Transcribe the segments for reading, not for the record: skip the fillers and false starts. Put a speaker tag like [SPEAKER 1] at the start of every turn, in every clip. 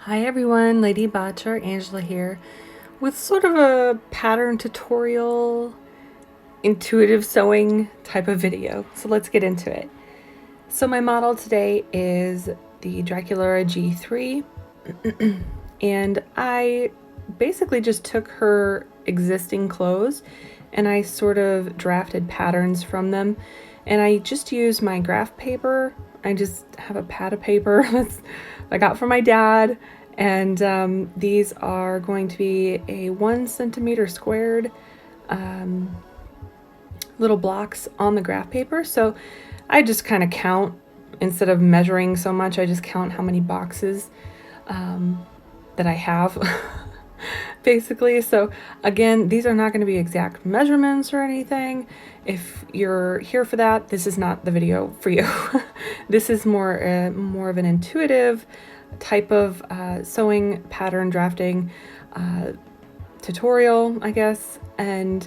[SPEAKER 1] Hi everyone, Lady Botcher, Angela here, with sort of a pattern tutorial, intuitive sewing type of video. So let's get into it. So my model today is the Draculaura G3, and I basically just took her existing clothes and I sort of drafted patterns from them, and I just used my graph paper. I just have a pad of paper that's I got from my dad, and these are going to be a 1 centimeter squared little blocks on the graph paper. So I just kind of count, instead of measuring so much, I just count how many boxes that I have basically. So again, these are not going to be exact measurements or anything. If you're here for that, this is not the video for you. This is more of an intuitive type of sewing pattern drafting tutorial, I guess. And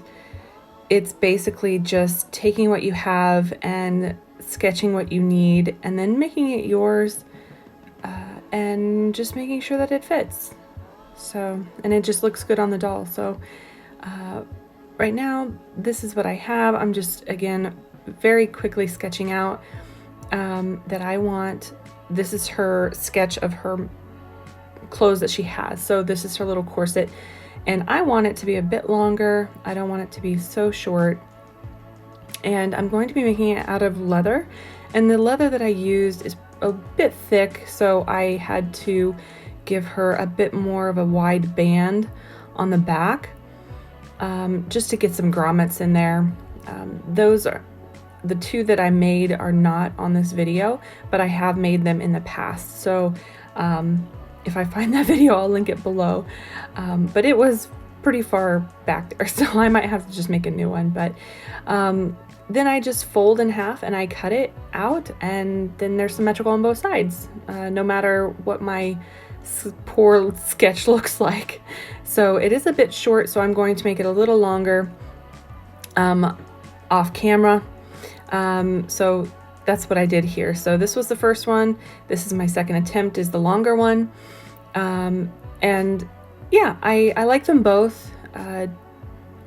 [SPEAKER 1] it's basically just taking what you have and sketching what you need and then making it yours, and just making sure that it fits. So, and it just looks good on the doll. So right now, this is what I have. I'm just, again, very quickly sketching out that I want. This is her sketch of her clothes that she has. So this is her little corset, and I want it to be a bit longer. I don't want it to be so short. And I'm going to be making it out of leather, and the leather that I used is a bit thick, so I had to give her a bit more of a wide band on the back, just to get some grommets in there. Those are the two that I made are not on this video, but I have made them in the past. So if I find that video, I'll link it below. But it was pretty far back there, so I might have to just make a new one. But then I just fold in half and I cut it out, and then there's symmetrical on both sides, no matter what my poor sketch looks like. So it is a bit short, so I'm going to make it a little longer off camera. So that's what I did here. So this was the first one. This is my second attempt, is the longer one. And yeah, I like them both.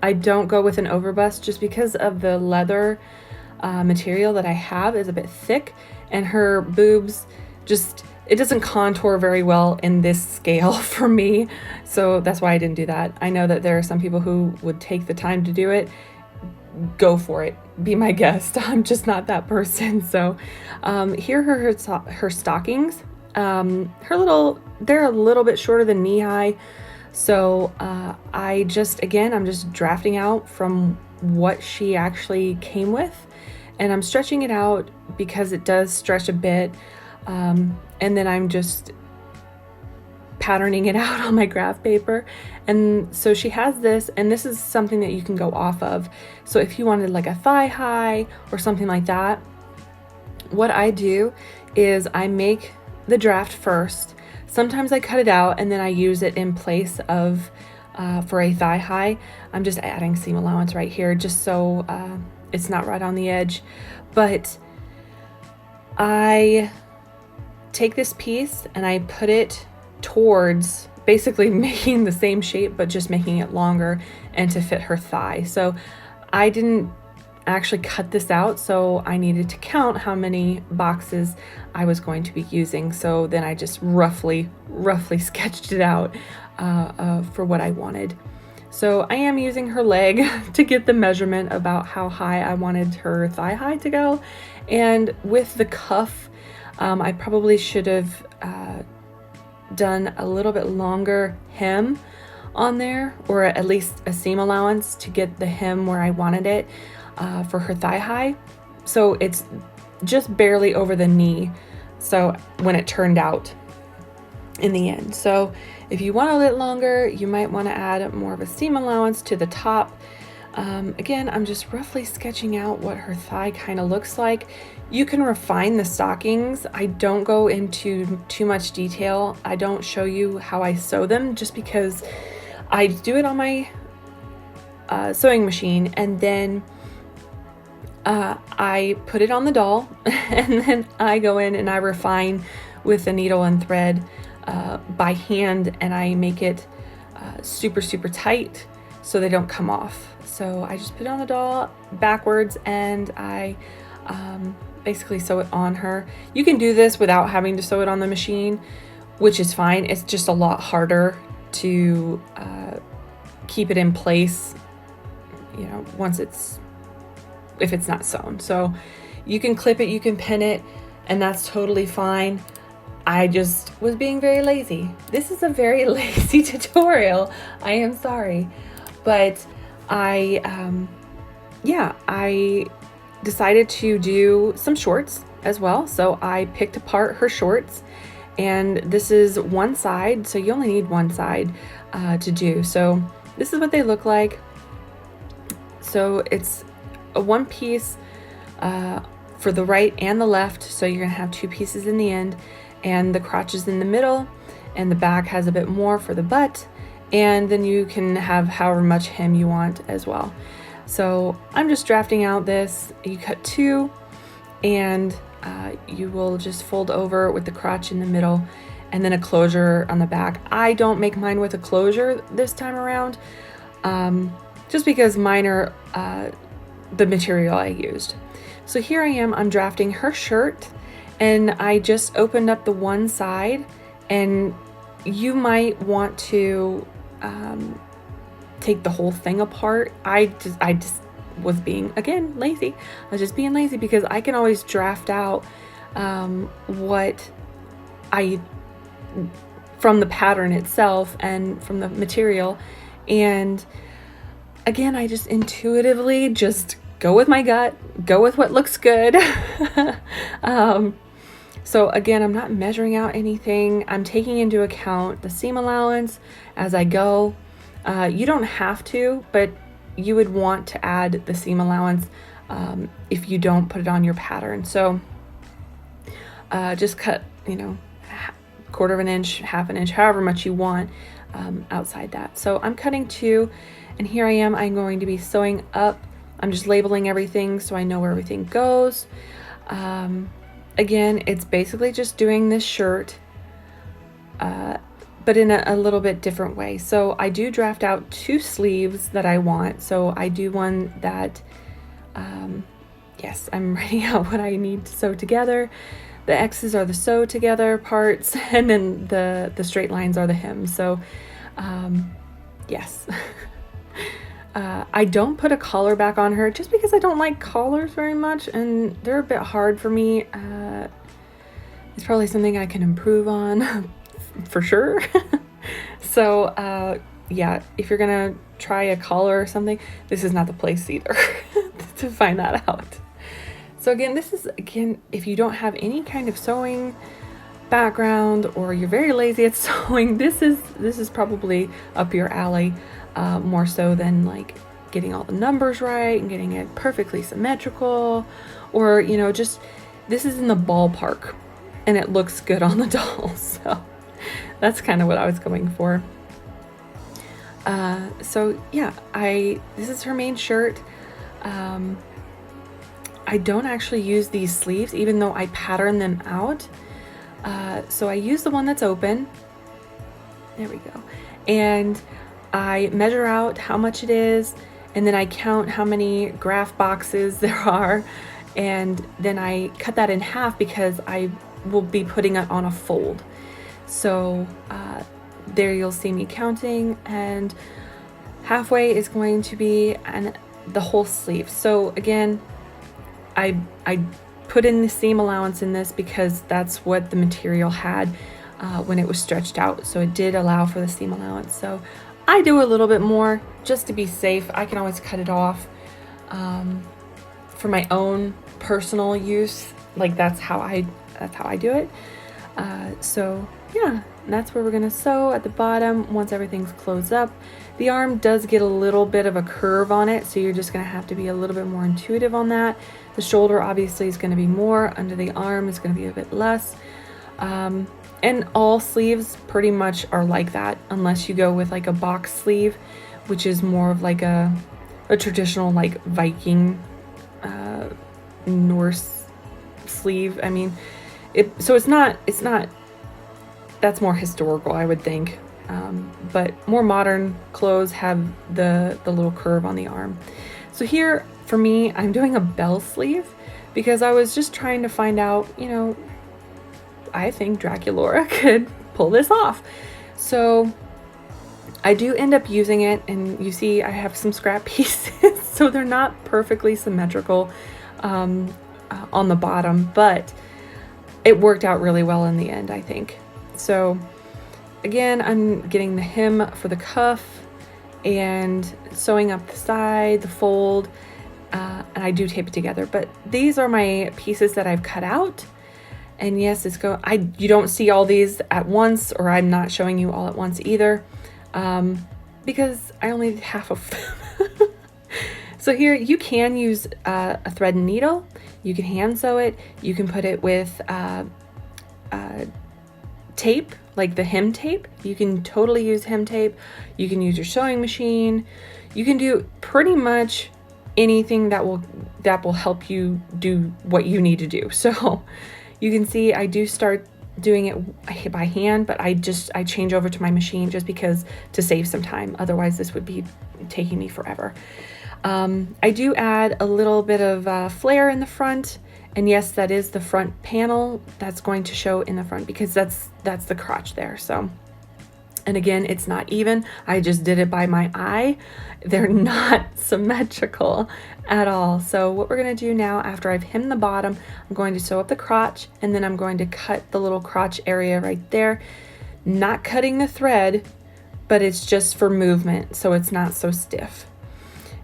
[SPEAKER 1] I don't go with an overbust just because of the leather material that I have is a bit thick, and her boobs just, it doesn't contour very well in this scale for me. So that's why I didn't do that. I know that there are some people who would take the time to do it. Go for it. Be my guest. I'm just not that person. So here are her stockings. They're a little bit shorter than knee high. So I'm just drafting out from what she actually came with, and I'm stretching it out because it does stretch a bit. And then I'm just patterning it out on my graph paper. And so she has this, and this is something that you can go off of. So if you wanted like a thigh high or something like that, what I do is I make the draft first. Sometimes I cut it out and then I use it in place of for a thigh high. I'm just adding seam allowance right here just so it's not right on the edge. But I take this piece and I put it towards basically making the same shape, but just making it longer and to fit her thigh. So I didn't actually cut this out, so I needed to count how many boxes I was going to be using. So then I just roughly sketched it out for what I wanted. So I am using her leg to get the measurement about how high I wanted her thigh high to go. And with the cuff, I probably should have done a little bit longer hem on there, or at least a seam allowance to get the hem where I wanted it for her thigh high. So it's just barely over the knee, so when it turned out in the end. So if you want a little longer, you might want to add more of a seam allowance to the top. Again, I'm just roughly sketching out what her thigh kind of looks like. You can refine the stockings. I don't go into too much detail. I don't show you how I sew them just because I do it on my sewing machine, and then I put it on the doll and then I go in and I refine with a needle and thread by hand, and I make it super, super tight so they don't come off. So I just put it on the doll backwards, and I basically sew it on her. You can do this without having to sew it on the machine, which is fine. It's just a lot harder to keep it in place, you know, if it's not sewn. So you can clip it, you can pin it, and that's totally fine. I just was being very lazy. This is a very lazy tutorial. I am sorry. But I decided to do some shorts as well. So I picked apart her shorts, and this is one side. So you only need one side to do. So this is what they look like. So it's a one piece for the right and the left. So you're gonna have two pieces in the end, and the crotch is in the middle, and the back has a bit more for the butt, and then you can have however much hem you want as well. So I'm just drafting out this. You cut two, and you will just fold over with the crotch in the middle, and then a closure on the back. I don't make mine with a closure this time around, just because mine are the material I used. So here I am, I'm drafting her shirt, and I just opened up the one side, and you might want to take the whole thing apart. I just was being, again, lazy. I was just being lazy because I can always draft out what from the pattern itself and from the material. And again, I just intuitively just go with my gut, go with what looks good. So again, I'm not measuring out anything. I'm taking into account the seam allowance as I go. You don't have to, but you would want to add the seam allowance if you don't put it on your pattern. So just cut, you know, 1/4 of an inch, 1/2 an inch, however much you want outside that. So I'm cutting 2, and here I am. I'm going to be sewing up. I'm just labeling everything so I know where everything goes. Again, it's basically just doing this shirt, but in a little bit different way. So I do draft out 2 sleeves that I want. So I do one that, yes, I'm writing out what I need to sew together. The X's are the sew together parts, and then the straight lines are the hems. So yes. I don't put a collar back on her just because I don't like collars very much, and they're a bit hard for me. It's probably something I can improve on for sure. So yeah, if you're gonna try a collar or something, this is not the place either to find that out. So again, this is, if you don't have any kind of sewing background, or you're very lazy at sewing, this is probably up your alley. More so than like getting all the numbers right and getting it perfectly symmetrical, or, you know, just this is in the ballpark and it looks good on the doll. So that's kind of what I was going for. So yeah, this is her main shirt. I don't actually use these sleeves, even though I pattern them out. So I use the one that's open. There we go. And I measure out how much it is, and then I count how many graph boxes there are, and then I cut that in half because I will be putting it on a fold. So there you'll see me counting, and halfway is going to be the whole sleeve. So again, I put in the seam allowance in this because that's what the material had when it was stretched out. So it did allow for the seam allowance. So I do a little bit more just to be safe. I can always cut it off for my own personal use. Like that's how I do it. So yeah, that's where we're gonna sew at the bottom once everything's closed up. The arm does get a little bit of a curve on it, so you're just gonna have to be a little bit more intuitive on that. The shoulder obviously is gonna be more, under the arm is gonna be a bit less. And all sleeves pretty much are like that, unless you go with like a box sleeve, which is more of like a traditional like Viking Norse sleeve. I mean, so it's not that's more historical, I would think. But more modern clothes have the little curve on the arm. So here, for me, I'm doing a bell sleeve because I was just trying to find out, you know, I think Draculaura could pull this off. So I do end up using it, and you see I have some scrap pieces, so they're not perfectly symmetrical on the bottom, but it worked out really well in the end, I think. So again, I'm getting the hem for the cuff and sewing up the side, the fold, and I do tape it together. But these are my pieces that I've cut out. And yes, you don't see all these at once, or I'm not showing you all at once either, because I only did half of them. So here you can use a thread and needle. You can hand sew it. You can put it with tape, like the hem tape. You can totally use hem tape. You can use your sewing machine. You can do pretty much anything that will help you do what you need to do. So you can see I do start doing it by hand, but I change over to my machine just because, to save some time. Otherwise this would be taking me forever. I do add a little bit of flare in the front, and yes, that is the front panel that's going to show in the front because that's the crotch there. So, and again, it's not even. I just did it by my eye. They're not symmetrical at all. So what we're gonna do now, after I've hemmed the bottom, I'm going to sew up the crotch, and then I'm going to cut the little crotch area right there. Not cutting the thread, but it's just for movement, so it's not so stiff.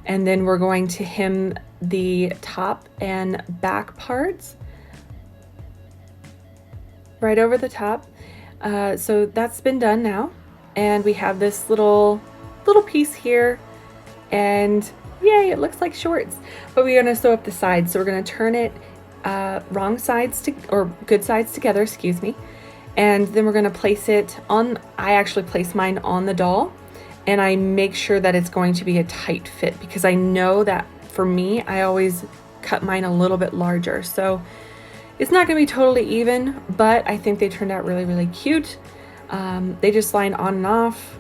[SPEAKER 1] And then we're going to hem the top and back parts right over the top. So that's been done now. And we have this little piece here, and yay, it looks like shorts. But we're gonna sew up the sides. So we're gonna turn it good sides together, excuse me. And then we're gonna place it on, I actually place mine on the doll, and I make sure that it's going to be a tight fit because I know that for me, I always cut mine a little bit larger. So it's not gonna be totally even, but I think they turned out really, really cute. They just line on and off,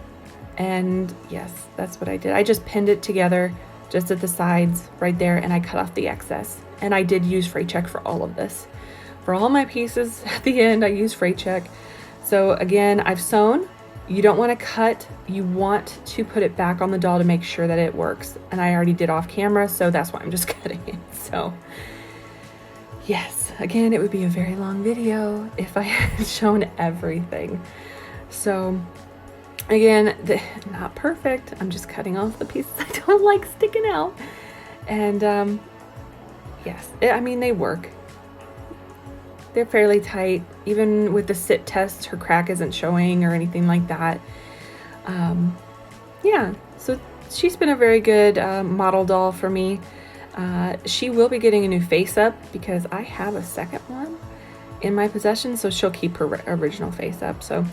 [SPEAKER 1] and yes, that's what I did. I just pinned it together just at the sides right there, and I cut off the excess. And I did use freight check for all of this. For all my pieces at the end, I used freight check. So again, I've sewn. You don't want to cut, you want to put it back on the doll to make sure that it works. And I already did off camera, so that's why I'm just cutting it. So yes, again, it would be a very long video if I had shown everything. So again, not perfect. I'm just cutting off the pieces I don't like sticking out. And yes, I mean, they work. They're fairly tight. Even with the sit test, her crack isn't showing or anything like that. Yeah, so she's been a very good model doll for me. She will be getting a new face up because I have a second one in my possession, so she'll keep her original face up. So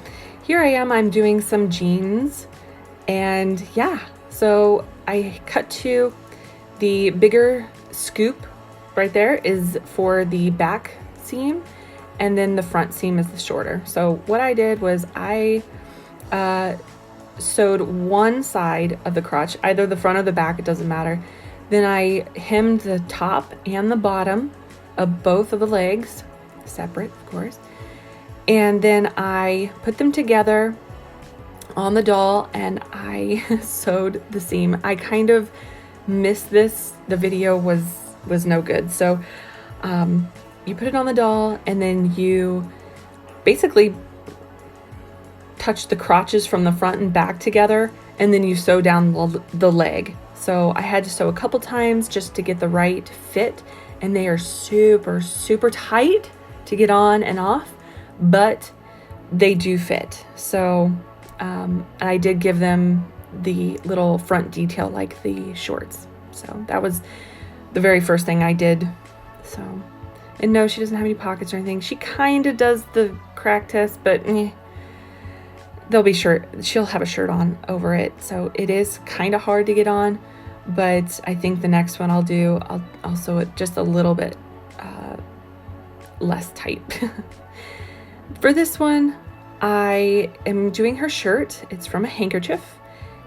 [SPEAKER 1] here I am, I'm doing some jeans, and yeah, so I cut to the bigger scoop right there is for the back seam, and then the front seam is the shorter. So what I did was I sewed one side of the crotch, either the front or the back, it doesn't matter. Then I hemmed the top and the bottom of both of the legs, separate of course, and then I put them together on the doll, and I sewed the seam. I kind of missed this, the video was no good. So you put it on the doll, and then you basically touch the crotches from the front and back together, and then you sew down the leg. So I had to sew a couple times just to get the right fit, and they are super, super tight to get on and off, but they do fit. So I did give them the little front detail like the shorts. So that was the very first thing I did. So, and no, she doesn't have any pockets or anything. She kind of does the crack test, but she'll have a shirt on over it. So it is kind of hard to get on, but I think the next one I'll sew it just a little bit less tight. For this one, I am doing her shirt. It's from a handkerchief,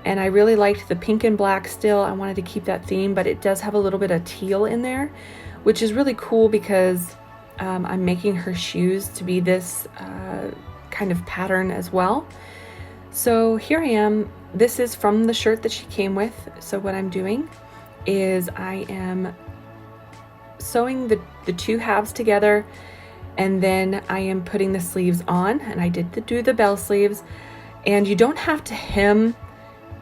[SPEAKER 1] and I really liked the pink and black still. I wanted to keep that theme, but it does have a little bit of teal in there, which is really cool because I'm making her shoes to be this kind of pattern as well. So here I am. This is from the shirt that she came with. So what I'm doing is I am sewing the two halves together, and then I am putting the sleeves on, and I did do the bell sleeves. And you don't have to hem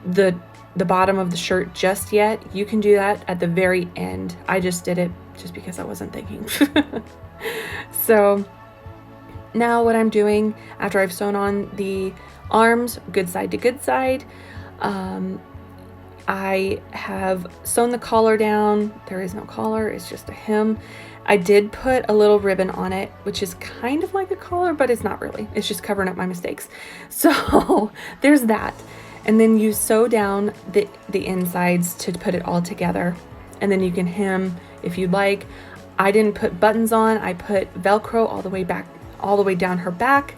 [SPEAKER 1] the bottom of the shirt just yet. You can do that at the very end. I just did it just because I wasn't thinking. So now what I'm doing after I've sewn on the arms, good side to good side, I have sewn the collar down. There is no collar, it's just a hem. I did put a little ribbon on it, which is kind of like a collar, but it's not really. It's just covering up my mistakes. So there's that. And then you sew down the insides to put it all together. And then you can hem if you'd like. I didn't put buttons on. I put Velcro all the way back, all the way down her back,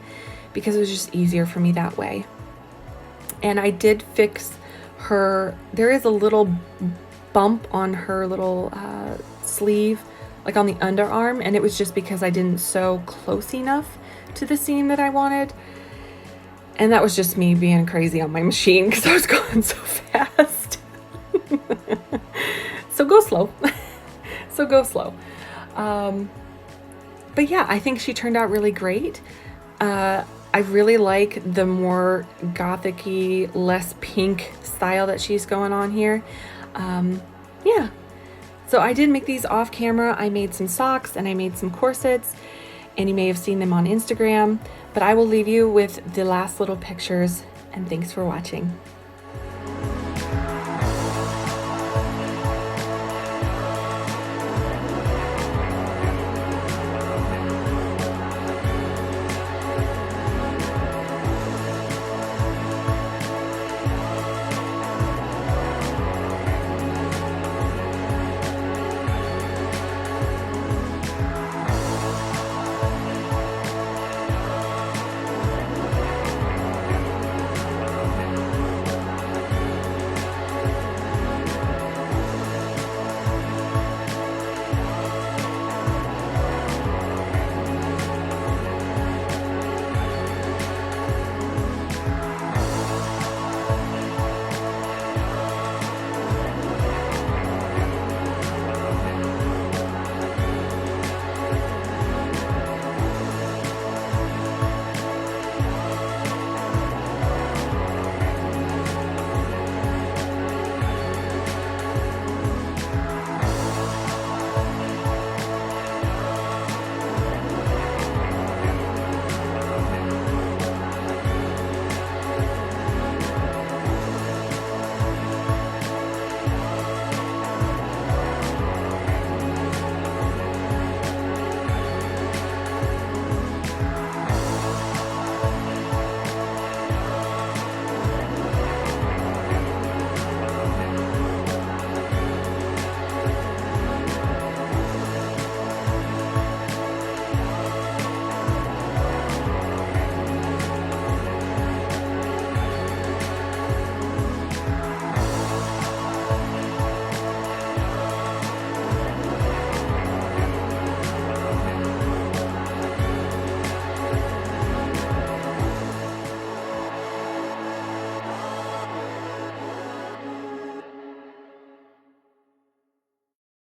[SPEAKER 1] because it was just easier for me that way. And I did fix her, there is a little bump on her little sleeve, like on the underarm, and it was just because I didn't sew close enough to the seam that I wanted. And that was just me being crazy on my machine because I was going so fast. So go slow. So go slow. But yeah, I think she turned out really great. I really like the more gothic-y, less pink style that she's going on here. Yeah. So I did make these off camera. I made some socks and I made some corsets, and you may have seen them on Instagram, but I will leave you with the last little pictures, and thanks for watching.